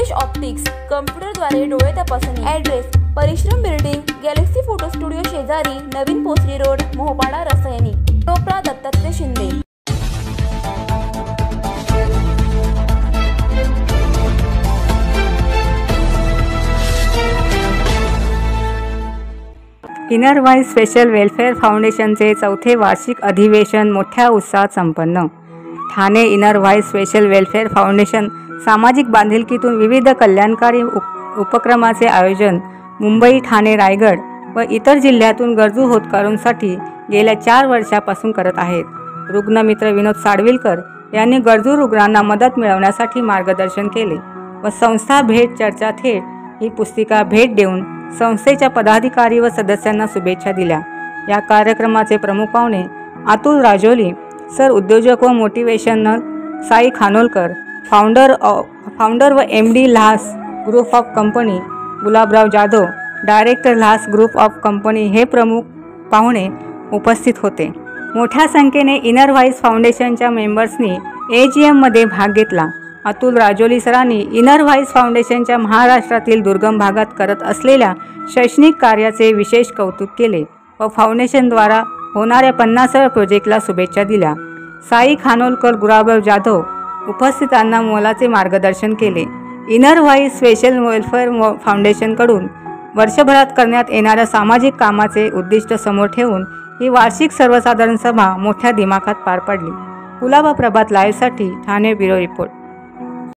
Suresh optics, कम्प्युटरद्वारे डोळे तपासणी। Address: परिश्रम बिल्डिंग, गॅलेक्सी फोटो स्टुडिओ शेजारी, नवीन पोचरी रोड, मोहपाडा, रसायनी। प्रा Dattatray Shinde. Inner voice special welfare फाउंडेशनचे चौथे वार्षिक अधिवेशन मोठ्या उत्साहात संपन्न। Thane inner voice special welfare foundation सामाजिक बांधिलकीतून विविध कल्याणकारी उपक्रमाचे आयोजन मुंबई, ठाणे, रायगड व इतर जिल्ह्यातून गरजू होतकरूंसाठी गेल्या 4 वर्षापासून करत आहेत। रुग्णमित्र विनोद साडविलकर यांनी गरजू रुग्णांना मदत मिळवण्यासाठी मार्गदर्शन केले व संस्था भेट चर्चा थेट ही पुस्तिका भेट देऊन संस्थेच्या पदाधिकारी व सदस्यांना शुभेच्छा दिल्या। या कार्यक्रमाचे प्रमुख पाहुणे अतुल राजोली सर, उद्योजक व मोटिवेशनल, साई खानोलकर फाउंडर व MD ल्हास group of company, Gulabrao Jadhav director ल्हास ग्रुप ऑफ कंपनी हे प्रमुख पाहुणे उपस्थित होते। मोठ्या संख्येने इनर व्हाईस फाउंडेशनच्या मेंबर्सनी AGM मध्ये भाग घेतला। अतुल राजोली सरांनी इनर व्हाईस फाउंडेशनच्या महाराष्ट्रातील दुर्गम भागात करत असलेल्या शैक्षणिक कार्याचे विशेष कौतुक केले व फाउंडेशनद्वारा होणाऱ्या 50व्या प्रोजेक्टला शुभेच्छा दिल्या। साई खानोलकर, गुलाबराव जाधव उपस्थितांना मोलाचे मार्गदर्शन केले। इनर व्हाईस स्पेशल वेलफेअर फाउंडेशनकडून वर्षभरात करण्यात येणाऱ्या सामाजिक कामाचे उद्दिष्ट समोर ठेवून ही वार्षिक सर्वसाधारण सभा मोठ्या दिमाखात पार पडली। कुलाबा प्रभात लाईव्हसाठी ठाणे ब्युरो रिपोर्ट।